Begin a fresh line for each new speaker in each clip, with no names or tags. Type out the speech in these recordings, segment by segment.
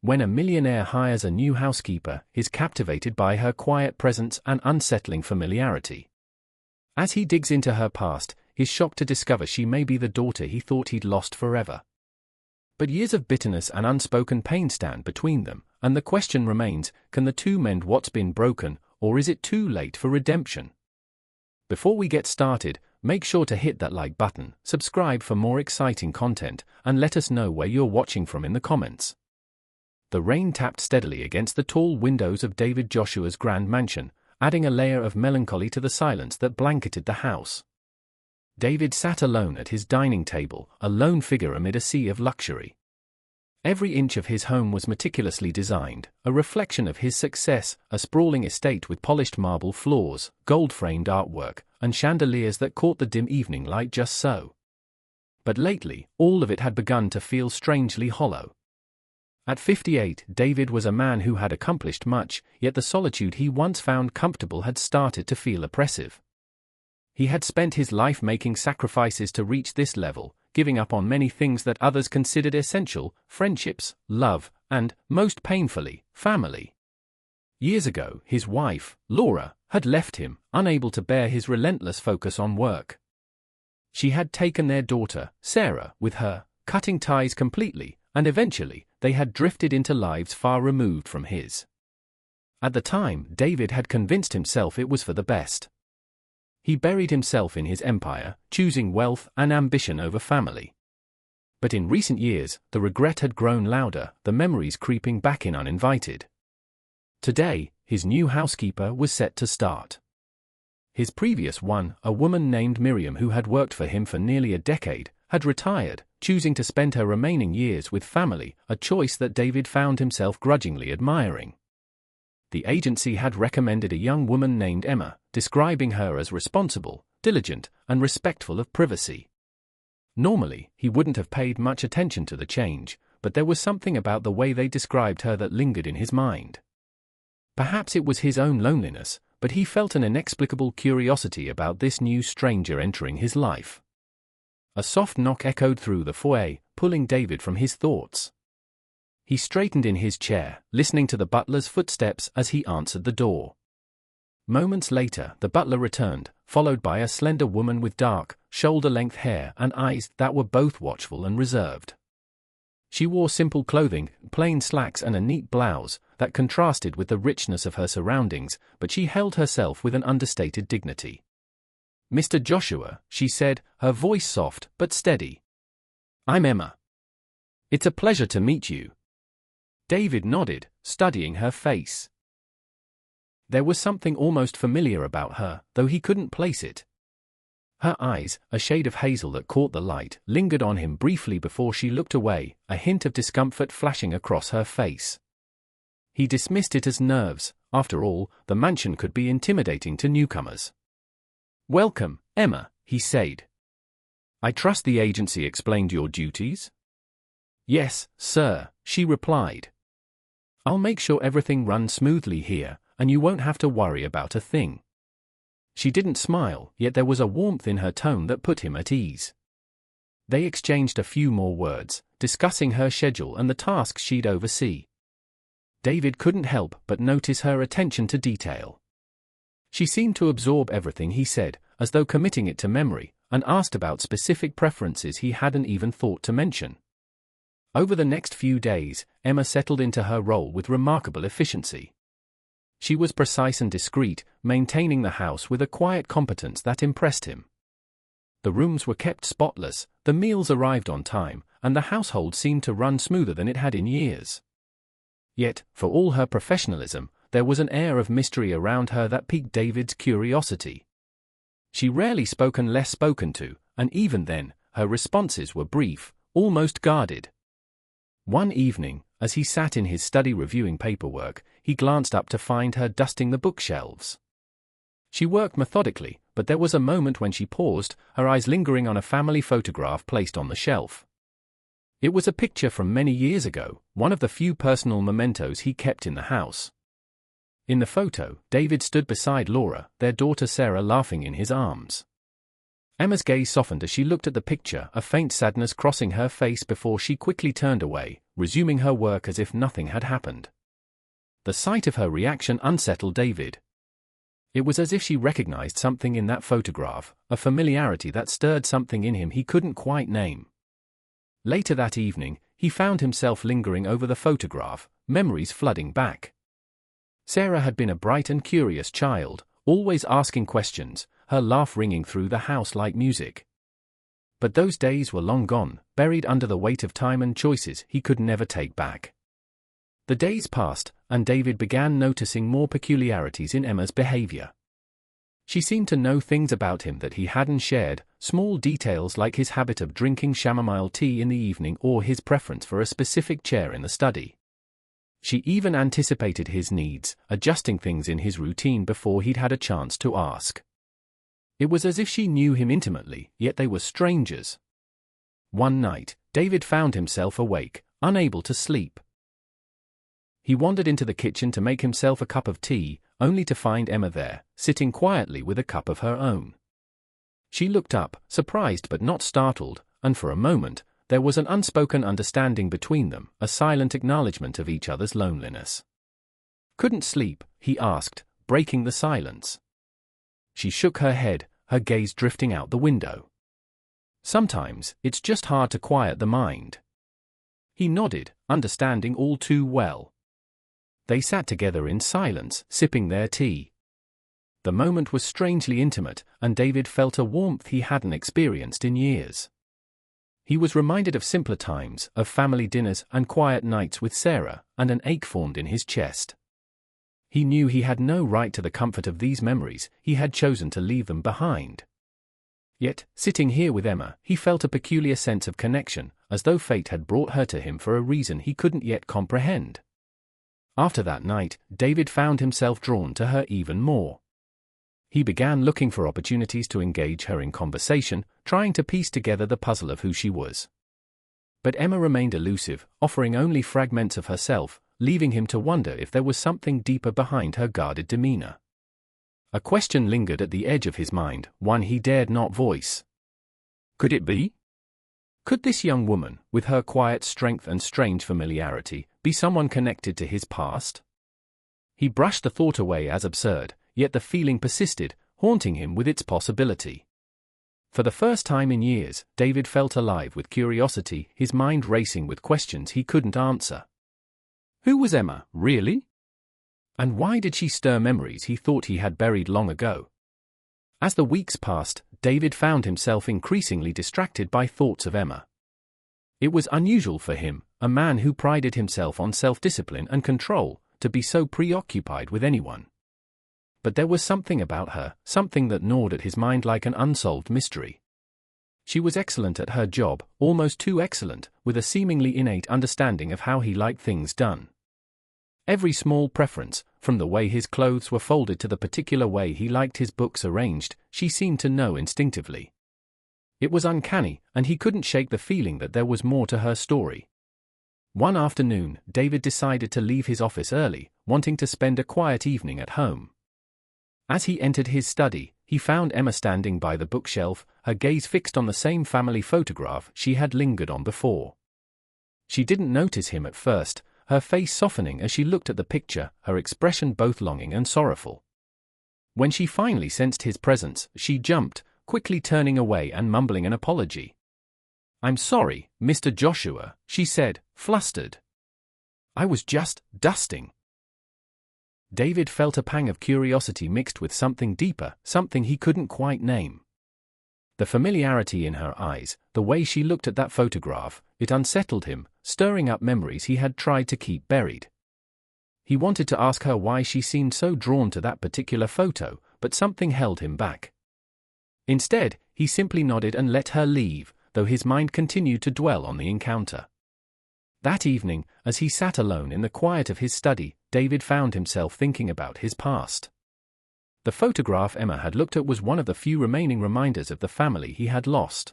When a millionaire hires a new housekeeper, he is captivated by her quiet presence and unsettling familiarity. As he digs into her past, he's shocked to discover she may be the daughter he thought he'd lost forever. But years of bitterness and unspoken pain stand between them, and the question remains, can the two mend what's been broken, or is it too late for redemption? Before we get started, make sure to hit that like button, subscribe for more exciting content, and let us know where you're watching from in the comments. The rain tapped steadily against the tall windows of David Joshua's grand mansion, adding a layer of melancholy to the silence that blanketed the house. David sat alone at his dining table, a lone figure amid a sea of luxury. Every inch of his home was meticulously designed, a reflection of his success, a sprawling estate with polished marble floors, gold-framed artwork, and chandeliers that caught the dim evening light just so. But lately, all of it had begun to feel strangely hollow. At 58, David was a man who had accomplished much, yet the solitude he once found comfortable had started to feel oppressive. He had spent his life making sacrifices to reach this level, giving up on many things that others considered essential: friendships, love, and, most painfully, family. Years ago, his wife, Laura, had left him, unable to bear his relentless focus on work. She had taken their daughter, Sarah, with her, cutting ties completely, and eventually, they had drifted into lives far removed from his. At the time, David had convinced himself it was for the best. He buried himself in his empire, choosing wealth and ambition over family. But in recent years, the regret had grown louder, the memories creeping back in uninvited. Today, his new housekeeper was set to start. His previous one, a woman named Miriam who had worked for him for nearly a decade, had retired, choosing to spend her remaining years with family, a choice that David found himself grudgingly admiring. The agency had recommended a young woman named Emma, describing her as responsible, diligent, and respectful of privacy. Normally, he wouldn't have paid much attention to the change, but there was something about the way they described her that lingered in his mind. Perhaps it was his own loneliness, but he felt an inexplicable curiosity about this new stranger entering his life. A soft knock echoed through the foyer, pulling David from his thoughts. He straightened in his chair, listening to the butler's footsteps as he answered the door. Moments later, the butler returned, followed by a slender woman with dark, shoulder-length hair and eyes that were both watchful and reserved. She wore simple clothing, plain slacks and a neat blouse, that contrasted with the richness of her surroundings, but she held herself with an understated dignity. "Mr. Joshua," she said, her voice soft but steady. "I'm Emma. It's a pleasure to meet you." David nodded, studying her face. There was something almost familiar about her, though he couldn't place it. Her eyes, a shade of hazel that caught the light, lingered on him briefly before she looked away, a hint of discomfort flashing across her face. He dismissed it as nerves. After all, the mansion could be intimidating to newcomers. "Welcome, Emma," he said. "I trust the agency explained your duties?" "Yes, sir," she replied. "I'll make sure everything runs smoothly here, and you won't have to worry about a thing." She didn't smile, yet there was a warmth in her tone that put him at ease. They exchanged a few more words, discussing her schedule and the tasks she'd oversee. David couldn't help but notice her attention to detail. She seemed to absorb everything he said, as though committing it to memory, and asked about specific preferences he hadn't even thought to mention. Over the next few days, Emma settled into her role with remarkable efficiency. She was precise and discreet, maintaining the house with a quiet competence that impressed him. The rooms were kept spotless, the meals arrived on time, and the household seemed to run smoother than it had in years. Yet, for all her professionalism, there was an air of mystery around her that piqued David's curiosity. She rarely spoke unless spoken to, and even then, her responses were brief, almost guarded. One evening, as he sat in his study reviewing paperwork, he glanced up to find her dusting the bookshelves. She worked methodically, but there was a moment when she paused, her eyes lingering on a family photograph placed on the shelf. It was a picture from many years ago, one of the few personal mementos he kept in the house. In the photo, David stood beside Laura, their daughter Sarah laughing in his arms. Emma's gaze softened as she looked at the picture, a faint sadness crossing her face before she quickly turned away, resuming her work as if nothing had happened. The sight of her reaction unsettled David. It was as if she recognized something in that photograph, a familiarity that stirred something in him he couldn't quite name. Later that evening, he found himself lingering over the photograph, memories flooding back. Sarah had been a bright and curious child, always asking questions, her laugh ringing through the house like music. But those days were long gone, buried under the weight of time and choices he could never take back. The days passed, and David began noticing more peculiarities in Emma's behavior. She seemed to know things about him that he hadn't shared, small details like his habit of drinking chamomile tea in the evening or his preference for a specific chair in the study. She even anticipated his needs, adjusting things in his routine before he'd had a chance to ask. It was as if she knew him intimately, yet they were strangers. One night, David found himself awake, unable to sleep. He wandered into the kitchen to make himself a cup of tea, only to find Emma there, sitting quietly with a cup of her own. She looked up, surprised but not startled, and for a moment, there was an unspoken understanding between them, a silent acknowledgement of each other's loneliness. "Couldn't sleep?" he asked, breaking the silence. She shook her head, her gaze drifting out the window. "Sometimes, it's just hard to quiet the mind." He nodded, understanding all too well. They sat together in silence, sipping their tea. The moment was strangely intimate, and David felt a warmth he hadn't experienced in years. He was reminded of simpler times, of family dinners and quiet nights with Sarah, and an ache formed in his chest. He knew he had no right to the comfort of these memories, he had chosen to leave them behind. Yet, sitting here with Emma, he felt a peculiar sense of connection, as though fate had brought her to him for a reason he couldn't yet comprehend. After that night, David found himself drawn to her even more. He began looking for opportunities to engage her in conversation, trying to piece together the puzzle of who she was. But Emma remained elusive, offering only fragments of herself, leaving him to wonder if there was something deeper behind her guarded demeanor. A question lingered at the edge of his mind, one he dared not voice. Could it be? Could this young woman, with her quiet strength and strange familiarity, be someone connected to his past? He brushed the thought away as absurd, yet the feeling persisted, haunting him with its possibility. For the first time in years, David felt alive with curiosity, his mind racing with questions he couldn't answer. Who was Emma, really? And why did she stir memories he thought he had buried long ago? As the weeks passed, David found himself increasingly distracted by thoughts of Emma. It was unusual for him, a man who prided himself on self-discipline and control, to be so preoccupied with anyone. But there was something about her, something that gnawed at his mind like an unsolved mystery. She was excellent at her job, almost too excellent, with a seemingly innate understanding of how he liked things done. Every small preference, from the way his clothes were folded to the particular way he liked his books arranged, she seemed to know instinctively. It was uncanny, and he couldn't shake the feeling that there was more to her story. One afternoon, David decided to leave his office early, wanting to spend a quiet evening at home. As he entered his study, he found Emma standing by the bookshelf, her gaze fixed on the same family photograph she had lingered on before. She didn't notice him at first, her face softening as she looked at the picture, her expression both longing and sorrowful. When she finally sensed his presence, she jumped, quickly turning away and mumbling an apology. "I'm sorry, Mr. Joshua," she said, flustered. "I was just dusting." David felt a pang of curiosity mixed with something deeper, something he couldn't quite name. The familiarity in her eyes, the way she looked at that photograph, it unsettled him, stirring up memories he had tried to keep buried. He wanted to ask her why she seemed so drawn to that particular photo, but something held him back. Instead, he simply nodded and let her leave, though his mind continued to dwell on the encounter. That evening, as he sat alone in the quiet of his study, David found himself thinking about his past. The photograph Emma had looked at was one of the few remaining reminders of the family he had lost.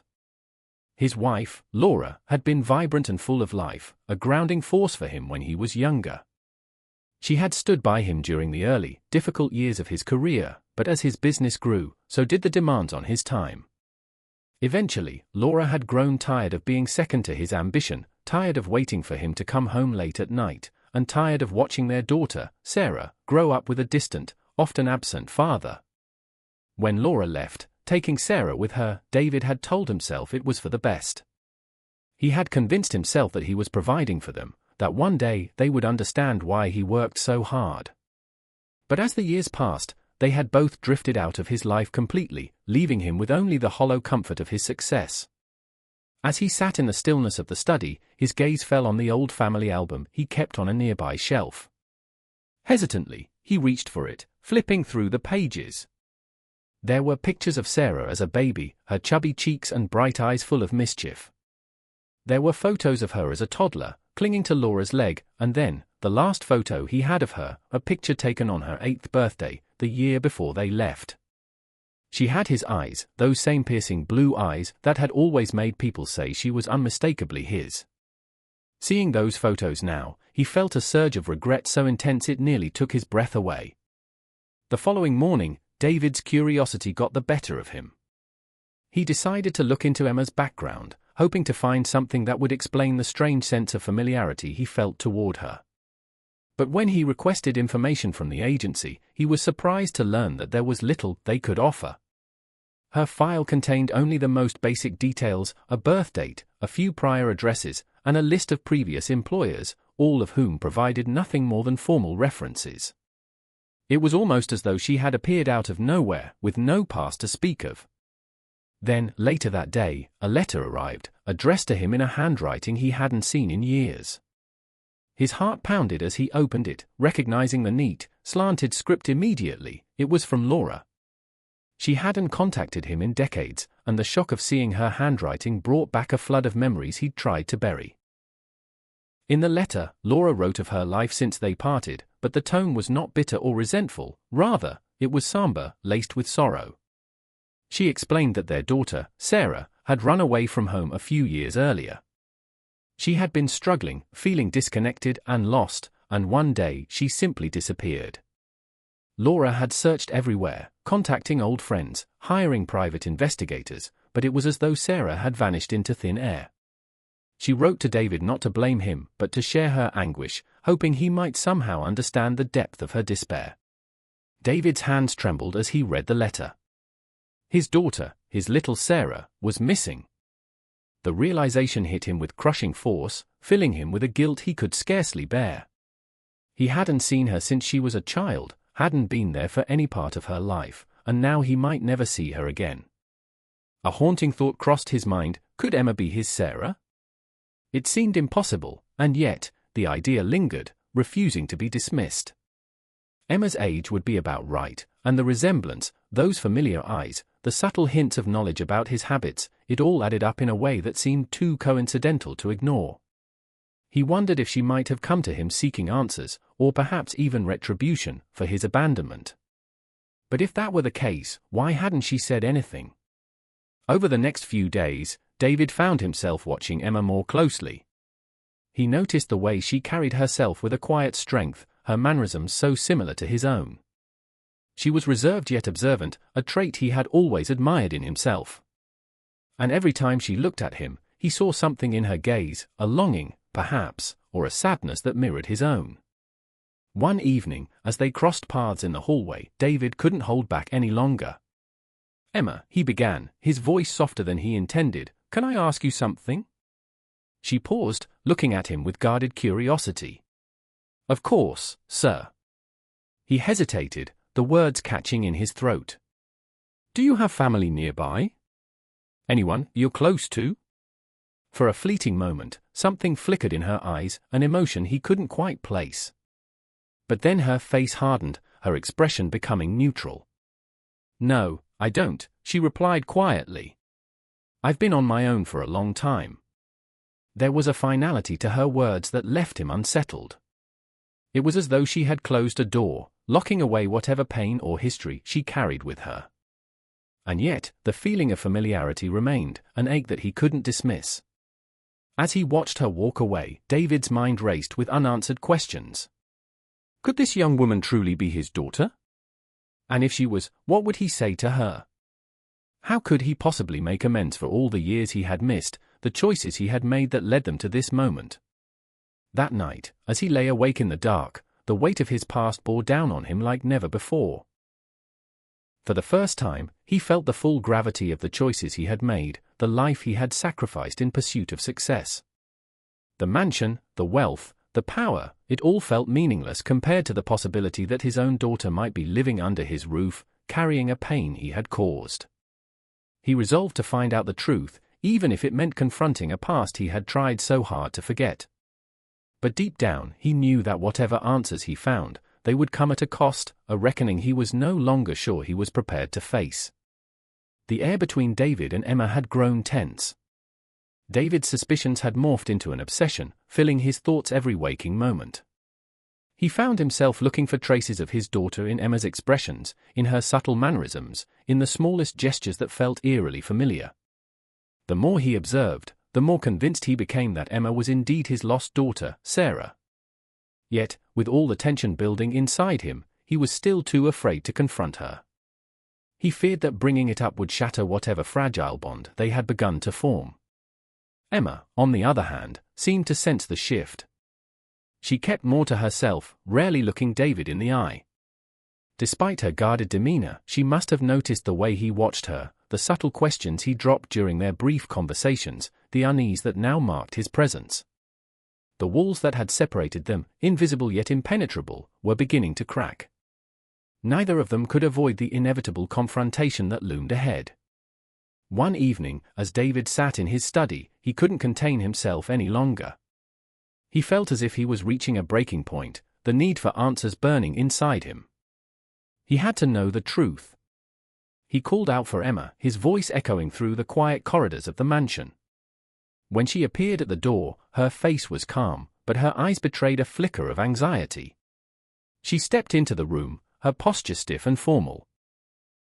His wife, Laura, had been vibrant and full of life, a grounding force for him when he was younger. She had stood by him during the early, difficult years of his career, but as his business grew, so did the demands on his time. Eventually, Laura had grown tired of being second to his ambition, tired of waiting for him to come home late at night, and tired of watching their daughter, Sarah, grow up with a distant, often absent father. When Laura left, taking Sarah with her, David had told himself it was for the best. He had convinced himself that he was providing for them, that one day they would understand why he worked so hard. But as the years passed, they had both drifted out of his life completely, leaving him with only the hollow comfort of his success. As he sat in the stillness of the study, his gaze fell on the old family album he kept on a nearby shelf. Hesitantly, he reached for it, flipping through the pages. There were pictures of Sarah as a baby, her chubby cheeks and bright eyes full of mischief. There were photos of her as a toddler, clinging to Laura's leg, and then, the last photo he had of her, a picture taken on her 8th birthday, the year before they left. She had his eyes, those same piercing blue eyes that had always made people say she was unmistakably his. Seeing those photos now, he felt a surge of regret so intense it nearly took his breath away. The following morning, David's curiosity got the better of him. He decided to look into Emma's background, hoping to find something that would explain the strange sense of familiarity he felt toward her. But when he requested information from the agency, he was surprised to learn that there was little they could offer. Her file contained only the most basic details, a birth date, a few prior addresses, and a list of previous employers, all of whom provided nothing more than formal references. It was almost as though she had appeared out of nowhere, with no past to speak of. Then, later that day, a letter arrived, addressed to him in a handwriting he hadn't seen in years. His heart pounded as he opened it, recognizing the neat, slanted script immediately. It was from Laura. She hadn't contacted him in decades, and the shock of seeing her handwriting brought back a flood of memories he'd tried to bury. In the letter, Laura wrote of her life since they parted, but the tone was not bitter or resentful, rather, it was somber, laced with sorrow. She explained that their daughter, Sarah, had run away from home a few years earlier. She had been struggling, feeling disconnected and lost, and one day she simply disappeared. Laura had searched everywhere, contacting old friends, hiring private investigators, but it was as though Sarah had vanished into thin air. She wrote to David not to blame him, but to share her anguish, hoping he might somehow understand the depth of her despair. David's hands trembled as he read the letter. His daughter, his little Sarah, was missing. The realization hit him with crushing force, filling him with a guilt he could scarcely bear. He hadn't seen her since she was a child, hadn't been there for any part of her life, and now he might never see her again. A haunting thought crossed his mind: could Emma be his Sarah? It seemed impossible, and yet, the idea lingered, refusing to be dismissed. Emma's age would be about right, and the resemblance, those familiar eyes, the subtle hints of knowledge about his habits, it all added up in a way that seemed too coincidental to ignore. He wondered if she might have come to him seeking answers, or perhaps even retribution, for his abandonment. But if that were the case, why hadn't she said anything? Over the next few days, David found himself watching Emma more closely. He noticed the way she carried herself with a quiet strength, her mannerisms so similar to his own. She was reserved yet observant, a trait he had always admired in himself. And every time she looked at him, he saw something in her gaze, a longing, perhaps, or a sadness that mirrored his own. One evening, as they crossed paths in the hallway, David couldn't hold back any longer. "Emma," he began, his voice softer than he intended, "can I ask you something?" She paused, looking at him with guarded curiosity. "Of course, sir." He hesitated, the words catching in his throat. "Do you have family nearby? Anyone you're close to?" For a fleeting moment, something flickered in her eyes, an emotion he couldn't quite place. But then her face hardened, her expression becoming neutral. "No, I don't," she replied quietly. "I've been on my own for a long time." There was a finality to her words that left him unsettled. It was as though she had closed a door, locking away whatever pain or history she carried with her. And yet, the feeling of familiarity remained, an ache that he couldn't dismiss. As he watched her walk away, David's mind raced with unanswered questions. Could this young woman truly be his daughter? And if she was, what would he say to her? How could he possibly make amends for all the years he had missed, the choices he had made that led them to this moment. That night, as he lay awake in the dark, the weight of his past bore down on him like never before. For the first time, he felt the full gravity of the choices he had made, the life he had sacrificed in pursuit of success. The mansion, the wealth, the power, it all felt meaningless compared to the possibility that his own daughter might be living under his roof, carrying a pain he had caused. He resolved to find out the truth, even if it meant confronting a past he had tried so hard to forget. But deep down, he knew that whatever answers he found, they would come at a cost, a reckoning he was no longer sure he was prepared to face. The air between David and Emma had grown tense. David's suspicions had morphed into an obsession, filling his thoughts every waking moment. He found himself looking for traces of his daughter in Emma's expressions, in her subtle mannerisms, in the smallest gestures that felt eerily familiar. The more he observed, the more convinced he became that Emma was indeed his lost daughter, Sarah. Yet, with all the tension building inside him, he was still too afraid to confront her. He feared that bringing it up would shatter whatever fragile bond they had begun to form. Emma, on the other hand, seemed to sense the shift. She kept more to herself, rarely looking David in the eye. Despite her guarded demeanor, she must have noticed the way he watched her, the subtle questions he dropped during their brief conversations, the unease that now marked his presence. The walls that had separated them, invisible yet impenetrable, were beginning to crack. Neither of them could avoid the inevitable confrontation that loomed ahead. One evening, as David sat in his study, he couldn't contain himself any longer. He felt as if he was reaching a breaking point, the need for answers burning inside him. He had to know the truth. He called out for Emma, his voice echoing through the quiet corridors of the mansion. When she appeared at the door, her face was calm, but her eyes betrayed a flicker of anxiety. She stepped into the room, her posture stiff and formal.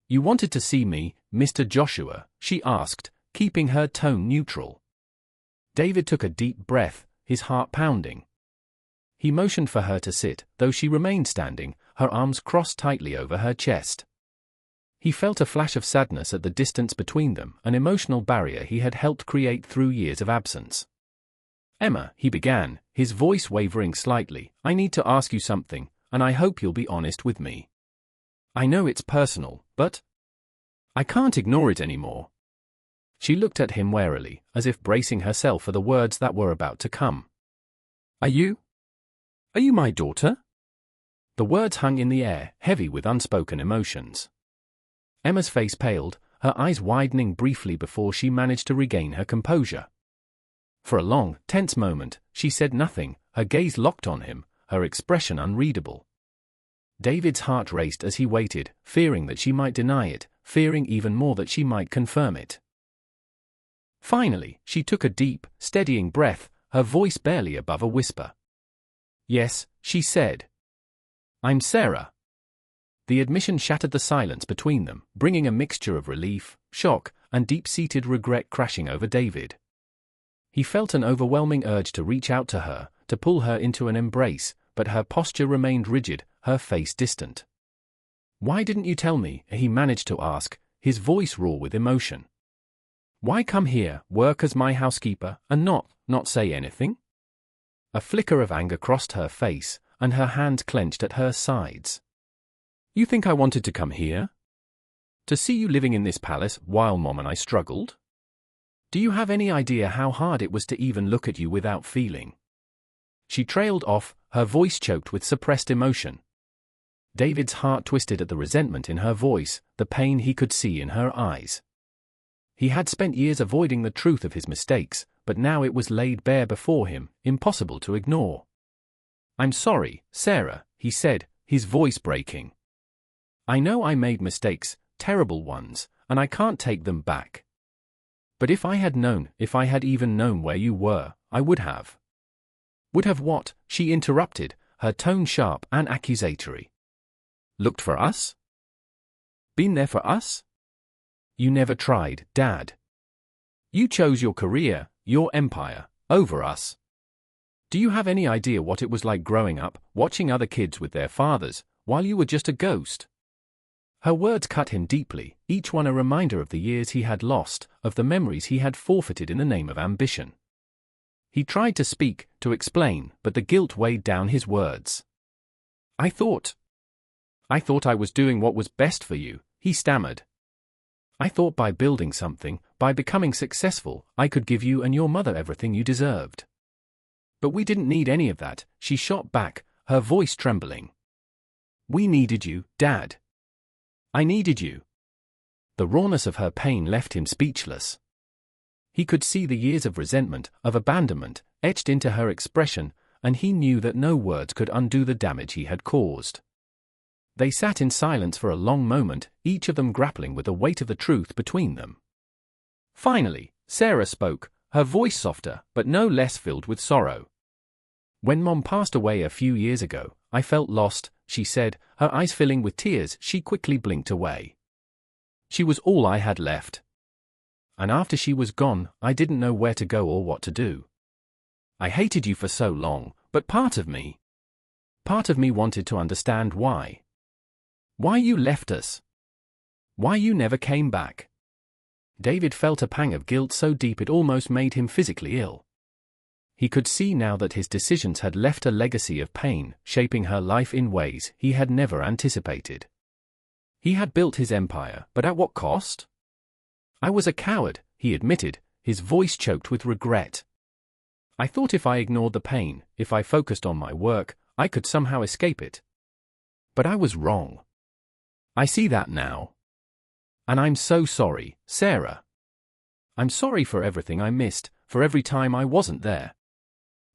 "You wanted to see me, Mr. Joshua?" she asked, keeping her tone neutral. David took a deep breath, his heart pounding. He motioned for her to sit, though she remained standing, her arms crossed tightly over her chest. He felt a flash of sadness at the distance between them, an emotional barrier he had helped create through years of absence. "Emma," he began, his voice wavering slightly, "I need to ask you something, and I hope you'll be honest with me. I know it's personal, but I can't ignore it anymore." She looked at him warily, as if bracing herself for the words that were about to come. Are you my daughter?" The words hung in the air, heavy with unspoken emotions. Emma's face paled, her eyes widening briefly before she managed to regain her composure. For a long, tense moment, she said nothing, her gaze locked on him, her expression unreadable. David's heart raced as he waited, fearing that she might deny it, fearing even more that she might confirm it. Finally, she took a deep, steadying breath, her voice barely above a whisper. "Yes," she said. "I'm Sarah." The admission shattered the silence between them, bringing a mixture of relief, shock, and deep-seated regret crashing over David. He felt an overwhelming urge to reach out to her, to pull her into an embrace, but her posture remained rigid, her face distant. "Why didn't you tell me?" he managed to ask, his voice raw with emotion. "Why come here, work as my housekeeper, and not say anything?" A flicker of anger crossed her face, and her hands clenched at her sides. "You think I wanted to come here? To see you living in this palace while Mom and I struggled? Do you have any idea how hard it was to even look at you without feeling?" She trailed off, her voice choked with suppressed emotion. David's heart twisted at the resentment in her voice, the pain he could see in her eyes. He had spent years avoiding the truth of his mistakes, but now it was laid bare before him, impossible to ignore. "I'm sorry, Sarah," he said, his voice breaking. "I know I made mistakes, terrible ones, and I can't take them back. But if I had even known where you were, I would have." "Would have what?" she interrupted, her tone sharp and accusatory. "Looked for us? Been there for us? You never tried, Dad. You chose your career, your empire, over us. Do you have any idea what it was like growing up, watching other kids with their fathers, while you were just a ghost? Her words cut him deeply, each one a reminder of the years he had lost, of the memories he had forfeited in the name of ambition. He tried to speak, to explain, but the guilt weighed down his words. I thought I was doing what was best for you," he stammered. "I thought by building something, by becoming successful, I could give you and your mother everything you deserved." "But we didn't need any of that," she shot back, her voice trembling. "We needed you, Dad. I needed you." The rawness of her pain left him speechless. He could see the years of resentment, of abandonment, etched into her expression, and he knew that no words could undo the damage he had caused. They sat in silence for a long moment, each of them grappling with the weight of the truth between them. Finally, Sarah spoke, her voice softer, but no less filled with sorrow. "When Mom passed away a few years ago, I felt lost," she said, her eyes filling with tears. She quickly blinked away. "She was all I had left. And after she was gone, I didn't know where to go or what to do. I hated you for so long, but part of me wanted to understand why. Why you left us. Why you never came back." David felt a pang of guilt so deep it almost made him physically ill. He could see now that his decisions had left a legacy of pain, shaping her life in ways he had never anticipated. He had built his empire, but at what cost? "I was a coward," he admitted, his voice choked with regret. "I thought if I ignored the pain, if I focused on my work, I could somehow escape it. But I was wrong. I see that now. And I'm so sorry, Sarah. I'm sorry for everything I missed, for every time I wasn't there."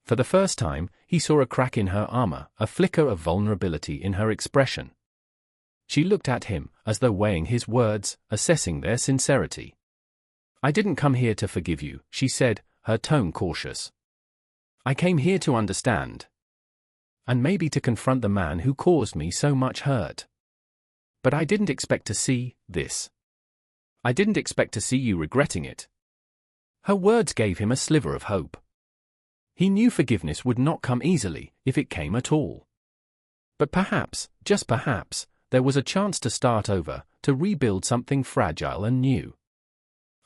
For the first time, he saw a crack in her armor, a flicker of vulnerability in her expression. She looked at him, as though weighing his words, assessing their sincerity. "I didn't come here to forgive you," she said, her tone cautious. "I came here to understand. And maybe to confront the man who caused me so much hurt. But I didn't expect to see this. I didn't expect to see you regretting it." Her words gave him a sliver of hope. He knew forgiveness would not come easily, if it came at all. But perhaps, just perhaps, there was a chance to start over, to rebuild something fragile and new.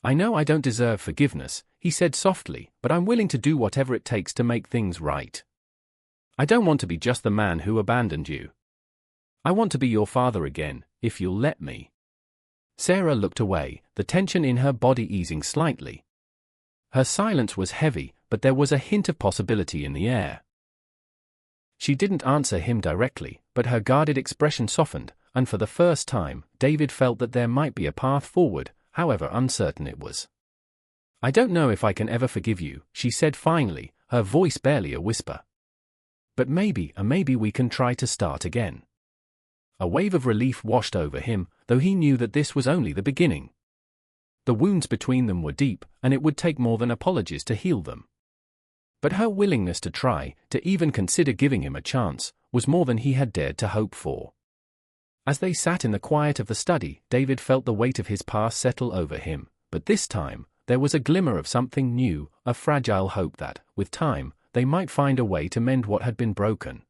"I know I don't deserve forgiveness," he said softly, "but I'm willing to do whatever it takes to make things right. I don't want to be just the man who abandoned you. I want to be your father again, if you'll let me." Sarah looked away, the tension in her body easing slightly. Her silence was heavy, but there was a hint of possibility in the air. She didn't answer him directly, but her guarded expression softened, and for the first time, David felt that there might be a path forward, however uncertain it was. "I don't know if I can ever forgive you," she said finally, her voice barely a whisper. "But maybe we can try to start again." A wave of relief washed over him, though he knew that this was only the beginning. The wounds between them were deep, and it would take more than apologies to heal them. But her willingness to try, to even consider giving him a chance, was more than he had dared to hope for. As they sat in the quiet of the study, David felt the weight of his past settle over him, but this time, there was a glimmer of something new, a fragile hope that, with time, they might find a way to mend what had been broken.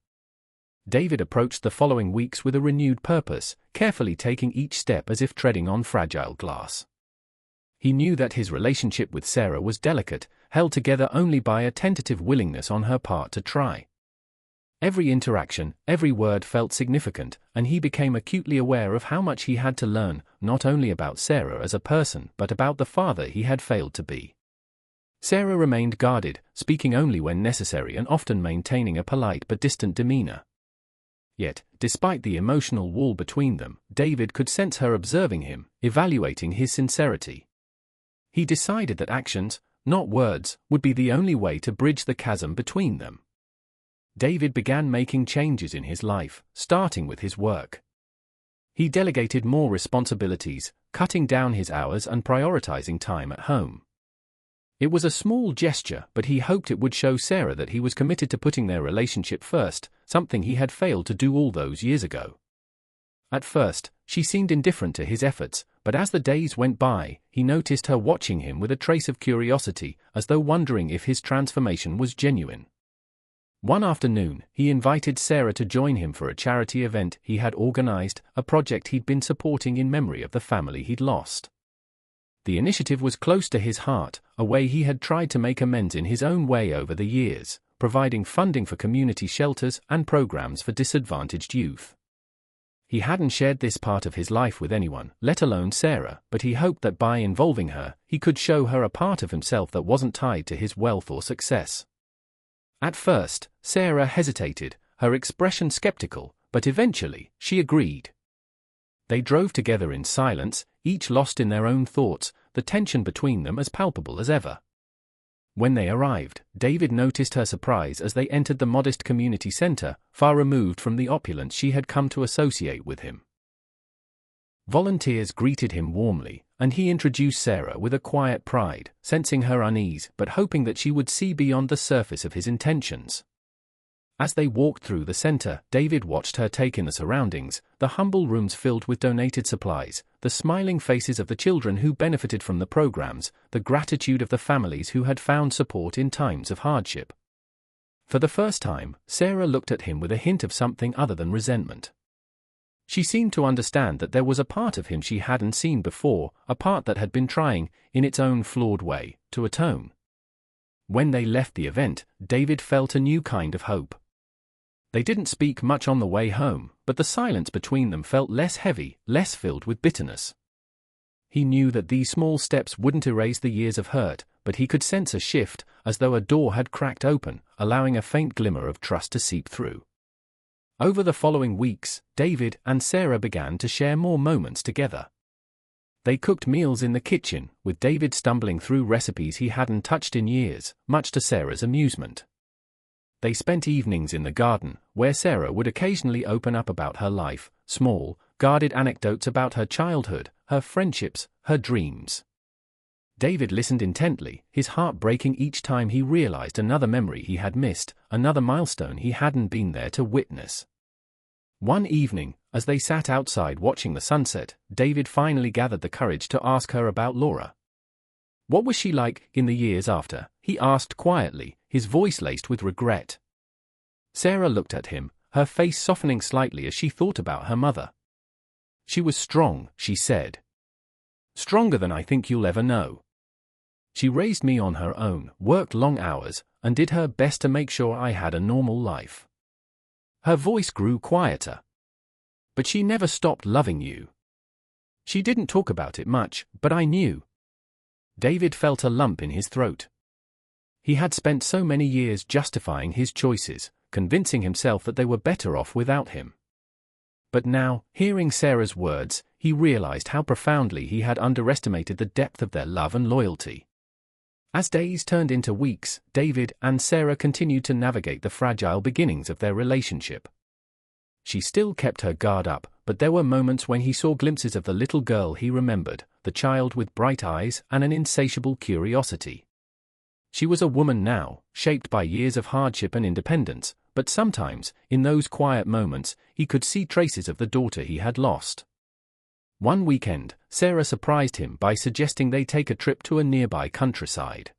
David approached the following weeks with a renewed purpose, carefully taking each step as if treading on fragile glass. He knew that his relationship with Sarah was delicate, held together only by a tentative willingness on her part to try. Every interaction, every word felt significant, and he became acutely aware of how much he had to learn, not only about Sarah as a person but about the father he had failed to be. Sarah remained guarded, speaking only when necessary and often maintaining a polite but distant demeanor. Yet, despite the emotional wall between them, David could sense her observing him, evaluating his sincerity. He decided that actions, not words, would be the only way to bridge the chasm between them. David began making changes in his life, starting with his work. He delegated more responsibilities, cutting down his hours and prioritizing time at home. It was a small gesture, but he hoped it would show Sarah that he was committed to putting their relationship first, something he had failed to do all those years ago. At first, she seemed indifferent to his efforts, but as the days went by, he noticed her watching him with a trace of curiosity, as though wondering if his transformation was genuine. One afternoon, he invited Sarah to join him for a charity event he had organized, a project he'd been supporting in memory of the family he'd lost. The initiative was close to his heart, a way he had tried to make amends in his own way over the years, providing funding for community shelters and programs for disadvantaged youth. He hadn't shared this part of his life with anyone, let alone Sarah, but he hoped that by involving her, he could show her a part of himself that wasn't tied to his wealth or success. At first, Sarah hesitated, her expression skeptical, but eventually, she agreed. They drove together in silence, each lost in their own thoughts, the tension between them as palpable as ever. When they arrived, David noticed her surprise as they entered the modest community center, far removed from the opulence she had come to associate with him. Volunteers greeted him warmly, and he introduced Sarah with a quiet pride, sensing her unease but hoping that she would see beyond the surface of his intentions. As they walked through the center, David watched her take in the surroundings, the humble rooms filled with donated supplies, the smiling faces of the children who benefited from the programs, the gratitude of the families who had found support in times of hardship. For the first time, Sarah looked at him with a hint of something other than resentment. She seemed to understand that there was a part of him she hadn't seen before, a part that had been trying, in its own flawed way, to atone. When they left the event, David felt a new kind of hope. They didn't speak much on the way home, but the silence between them felt less heavy, less filled with bitterness. He knew that these small steps wouldn't erase the years of hurt, but he could sense a shift, as though a door had cracked open, allowing a faint glimmer of trust to seep through. Over the following weeks, David and Sarah began to share more moments together. They cooked meals in the kitchen, with David stumbling through recipes he hadn't touched in years, much to Sarah's amusement. They spent evenings in the garden, where Sarah would occasionally open up about her life, small, guarded anecdotes about her childhood, her friendships, her dreams. David listened intently, his heart breaking each time he realized another memory he had missed, another milestone he hadn't been there to witness. One evening, as they sat outside watching the sunset, David finally gathered the courage to ask her about Laura. What was she like in the years after? He asked quietly, his voice laced with regret. Sarah looked at him, her face softening slightly as she thought about her mother. She was strong, she said. Stronger than I think you'll ever know. She raised me on her own, worked long hours, and did her best to make sure I had a normal life. Her voice grew quieter. But she never stopped loving you. She didn't talk about it much, but I knew. David felt a lump in his throat. He had spent so many years justifying his choices, convincing himself that they were better off without him. But now, hearing Sarah's words, he realized how profoundly he had underestimated the depth of their love and loyalty. As days turned into weeks, David and Sarah continued to navigate the fragile beginnings of their relationship. She still kept her guard up, but there were moments when he saw glimpses of the little girl he remembered, the child with bright eyes and an insatiable curiosity. She was a woman now, shaped by years of hardship and independence, but sometimes, in those quiet moments, he could see traces of the daughter he had lost. One weekend, Sarah surprised him by suggesting they take a trip to a nearby countryside.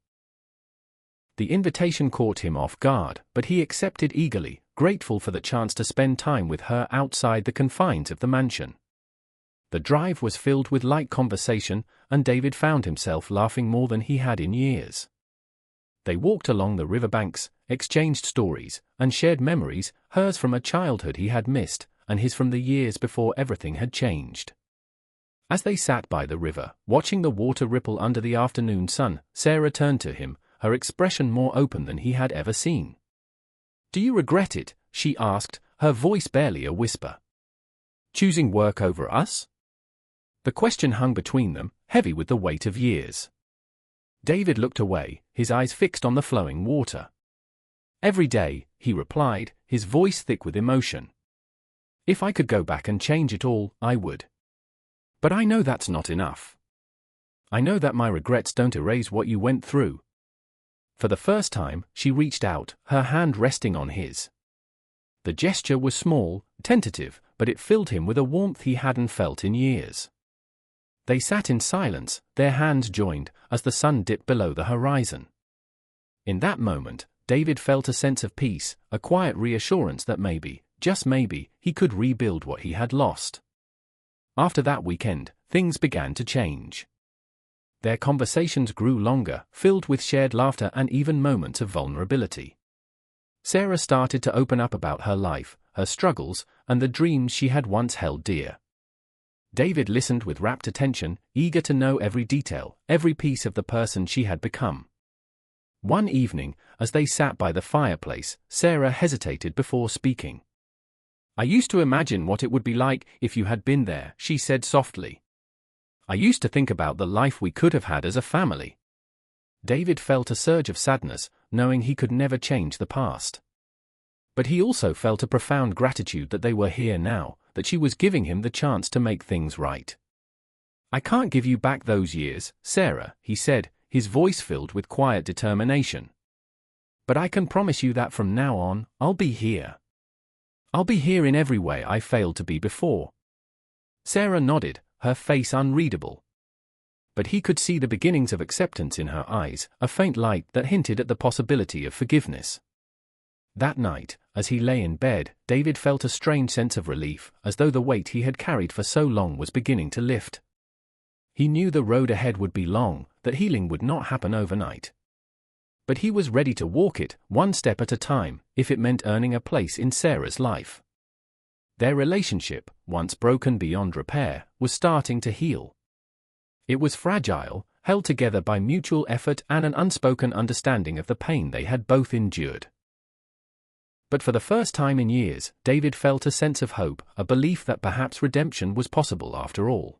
The invitation caught him off guard, but he accepted eagerly, grateful for the chance to spend time with her outside the confines of the mansion. The drive was filled with light conversation, and David found himself laughing more than he had in years. They walked along the riverbanks, exchanged stories, and shared memories, hers from a childhood he had missed, and his from the years before everything had changed. As they sat by the river, watching the water ripple under the afternoon sun, Sarah turned to him, her expression more open than he had ever seen. "Do you regret it?" she asked, her voice barely a whisper. "Choosing work over us?" The question hung between them, heavy with the weight of years. David looked away, his eyes fixed on the flowing water. "Every day," he replied, his voice thick with emotion. "If I could go back and change it all, I would. But I know that's not enough. I know that my regrets don't erase what you went through." For the first time, she reached out, her hand resting on his. The gesture was small, tentative, but it filled him with a warmth he hadn't felt in years. They sat in silence, their hands joined, as the sun dipped below the horizon. In that moment, David felt a sense of peace, a quiet reassurance that maybe, just maybe, he could rebuild what he had lost. After that weekend, things began to change. Their conversations grew longer, filled with shared laughter and even moments of vulnerability. Sarah started to open up about her life, her struggles, and the dreams she had once held dear. David listened with rapt attention, eager to know every detail, every piece of the person she had become. One evening, as they sat by the fireplace, Sarah hesitated before speaking. "I used to imagine what it would be like if you had been there," she said softly. "I used to think about the life we could have had as a family." David felt a surge of sadness, knowing he could never change the past. But he also felt a profound gratitude that they were here now, that she was giving him the chance to make things right. "I can't give you back those years, Sarah," he said, his voice filled with quiet determination. "But I can promise you that from now on, I'll be here. I'll be here in every way I failed to be before." Sarah nodded, her face unreadable. But he could see the beginnings of acceptance in her eyes, a faint light that hinted at the possibility of forgiveness. That night, as he lay in bed, David felt a strange sense of relief, as though the weight he had carried for so long was beginning to lift. He knew the road ahead would be long, that healing would not happen overnight. But he was ready to walk it, one step at a time, if it meant earning a place in Sarah's life. Their relationship, once broken beyond repair, was starting to heal. It was fragile, held together by mutual effort and an unspoken understanding of the pain they had both endured. But for the first time in years, David felt a sense of hope, a belief that perhaps redemption was possible after all.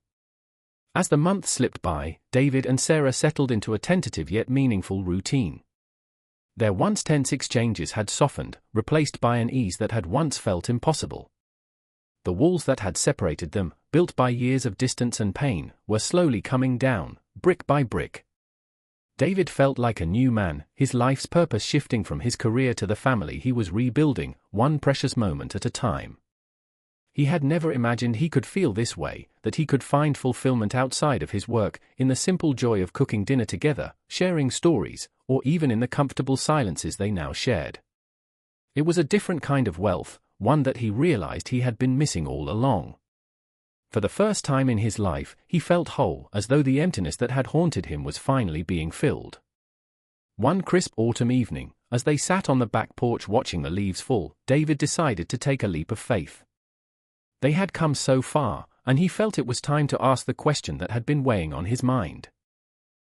As the months slipped by, David and Sarah settled into a tentative yet meaningful routine. Their once tense exchanges had softened, replaced by an ease that had once felt impossible. The walls that had separated them, built by years of distance and pain, were slowly coming down, brick by brick. David felt like a new man, his life's purpose shifting from his career to the family he was rebuilding, one precious moment at a time. He had never imagined he could feel this way, that he could find fulfillment outside of his work, in the simple joy of cooking dinner together, sharing stories, or even in the comfortable silences they now shared. It was a different kind of wealth, one that he realized he had been missing all along. For the first time in his life, he felt whole, as though the emptiness that had haunted him was finally being filled. One crisp autumn evening, as they sat on the back porch watching the leaves fall, David decided to take a leap of faith. They had come so far, and he felt it was time to ask the question that had been weighing on his mind.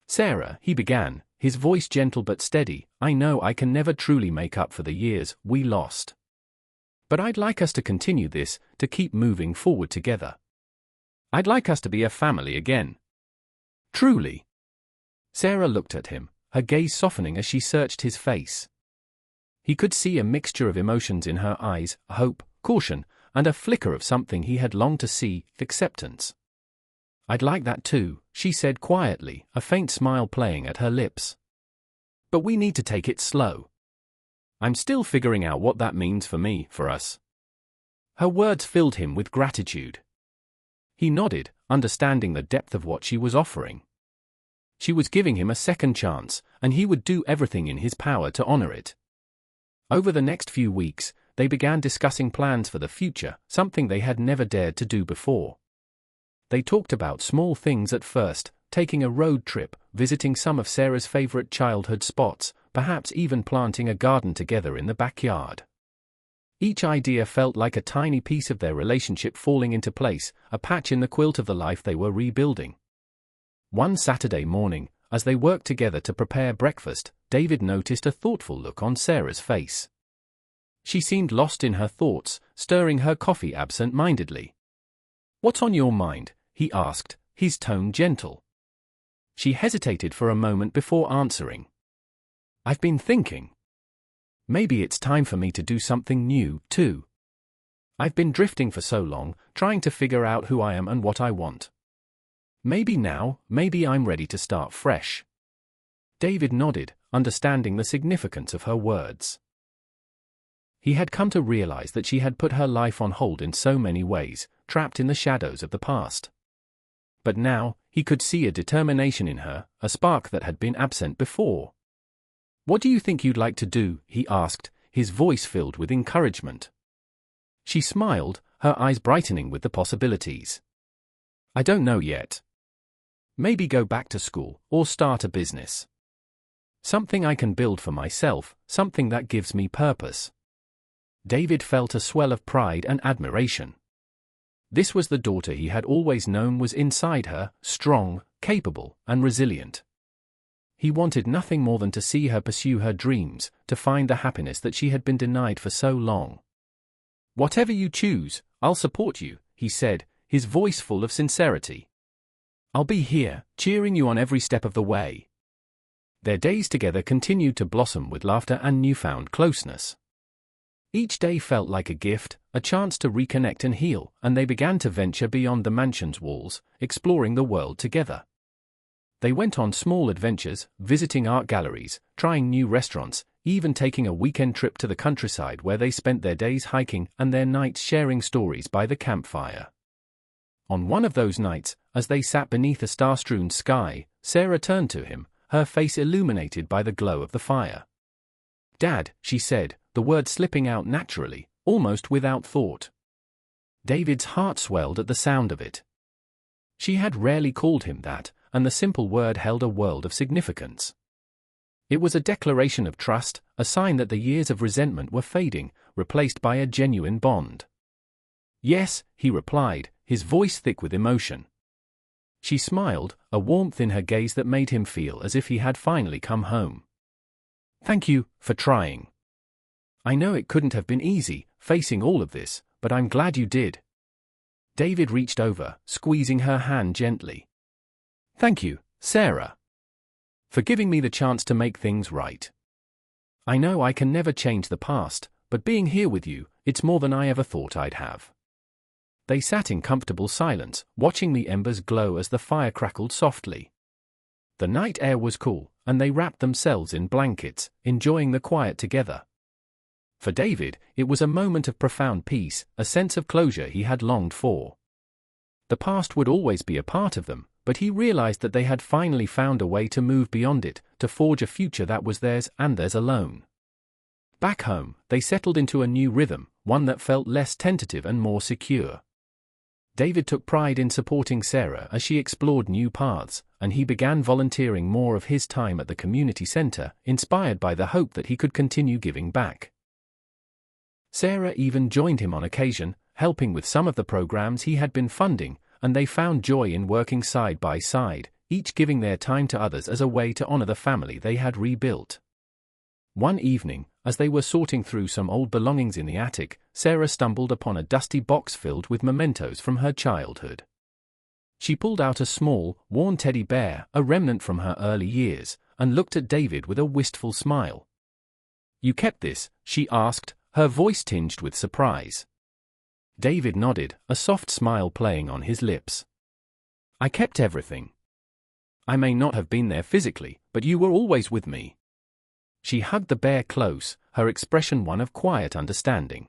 "Sarah," he began, his voice gentle but steady, "I know I can never truly make up for the years we lost. But I'd like us to continue this, to keep moving forward together. I'd like us to be a family again. Truly." Sarah looked at him, her gaze softening as she searched his face. He could see a mixture of emotions in her eyes, hope, caution, and a flicker of something he had longed to see, acceptance. "I'd like that too," she said quietly, a faint smile playing at her lips. "But we need to take it slow. I'm still figuring out what that means for me, for us." Her words filled him with gratitude. He nodded, understanding the depth of what she was offering. She was giving him a second chance, and he would do everything in his power to honor it. Over the next few weeks, they began discussing plans for the future, something they had never dared to do before. They talked about small things at first, taking a road trip, visiting some of Sarah's favorite childhood spots, perhaps even planting a garden together in the backyard. Each idea felt like a tiny piece of their relationship falling into place, a patch in the quilt of the life they were rebuilding. One Saturday morning, as they worked together to prepare breakfast, David noticed a thoughtful look on Sarah's face. She seemed lost in her thoughts, stirring her coffee absent-mindedly. "What's on your mind?" he asked, his tone gentle. She hesitated for a moment before answering. "I've been thinking. Maybe it's time for me to do something new, too. I've been drifting for so long, trying to figure out who I am and what I want. Maybe I'm ready to start fresh." David nodded, understanding the significance of her words. He had come to realize that she had put her life on hold in so many ways, trapped in the shadows of the past. But now, he could see a determination in her, a spark that had been absent before. "What do you think you'd like to do?" he asked, his voice filled with encouragement. She smiled, her eyes brightening with the possibilities. "I don't know yet. Maybe go back to school, or start a business. Something I can build for myself, something that gives me purpose." David felt a swell of pride and admiration. This was the daughter he had always known was inside her, strong, capable, and resilient. He wanted nothing more than to see her pursue her dreams, to find the happiness that she had been denied for so long. "Whatever you choose, I'll support you," he said, his voice full of sincerity. "I'll be here, cheering you on every step of the way." Their days together continued to blossom with laughter and newfound closeness. Each day felt like a gift, a chance to reconnect and heal, and they began to venture beyond the mansion's walls, exploring the world together. They went on small adventures, visiting art galleries, trying new restaurants, even taking a weekend trip to the countryside where they spent their days hiking and their nights sharing stories by the campfire. On one of those nights, as they sat beneath a star-strewn sky, Sarah turned to him, her face illuminated by the glow of the fire. "Dad," she said, the word slipping out naturally, almost without thought. David's heart swelled at the sound of it. She had rarely called him that, and the simple word held a world of significance. It was a declaration of trust, a sign that the years of resentment were fading, replaced by a genuine bond. "Yes," he replied, his voice thick with emotion. She smiled, a warmth in her gaze that made him feel as if he had finally come home. "Thank you for trying. I know it couldn't have been easy, facing all of this, but I'm glad you did." David reached over, squeezing her hand gently. "Thank you, Sarah, for giving me the chance to make things right. I know I can never change the past, but being here with you, it's more than I ever thought I'd have." They sat in comfortable silence, watching the embers glow as the fire crackled softly. The night air was cool, and they wrapped themselves in blankets, enjoying the quiet together. For David, it was a moment of profound peace, a sense of closure he had longed for. The past would always be a part of them, but he realized that they had finally found a way to move beyond it, to forge a future that was theirs and theirs alone. Back home, they settled into a new rhythm, one that felt less tentative and more secure. David took pride in supporting Sarah as she explored new paths, and he began volunteering more of his time at the community center, inspired by the hope that he could continue giving back. Sarah even joined him on occasion, helping with some of the programs he had been funding, and they found joy in working side by side, each giving their time to others as a way to honor the family they had rebuilt. One evening, as they were sorting through some old belongings in the attic, Sarah stumbled upon a dusty box filled with mementos from her childhood. She pulled out a small, worn teddy bear, a remnant from her early years, and looked at David with a wistful smile. "You kept this?" she asked, her voice tinged with surprise. David nodded, a soft smile playing on his lips. "I kept everything. I may not have been there physically, but you were always with me." She hugged the bear close, her expression one of quiet understanding.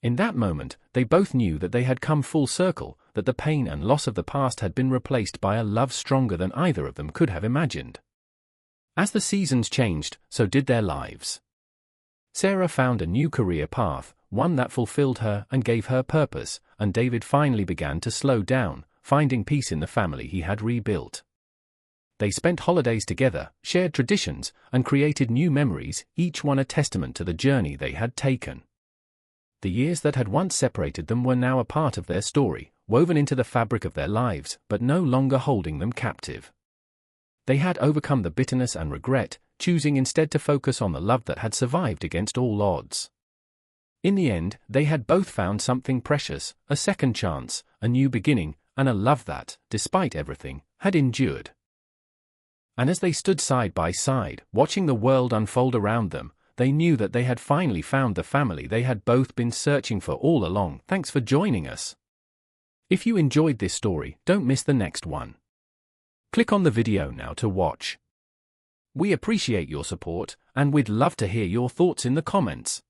In that moment, they both knew that they had come full circle, that the pain and loss of the past had been replaced by a love stronger than either of them could have imagined. As the seasons changed, so did their lives. Sarah found a new career path, one that fulfilled her and gave her purpose, and David finally began to slow down, finding peace in the family he had rebuilt. They spent holidays together, shared traditions, and created new memories, each one a testament to the journey they had taken. The years that had once separated them were now a part of their story, woven into the fabric of their lives, but no longer holding them captive. They had overcome the bitterness and regret, choosing instead to focus on the love that had survived against all odds. In the end, they had both found something precious, a second chance, a new beginning, and a love that, despite everything, had endured. And as they stood side by side, watching the world unfold around them, they knew that they had finally found the family they had both been searching for all along. Thanks for joining us. If you enjoyed this story, don't miss the next one. Click on the video now to watch. We appreciate your support, and we'd love to hear your thoughts in the comments.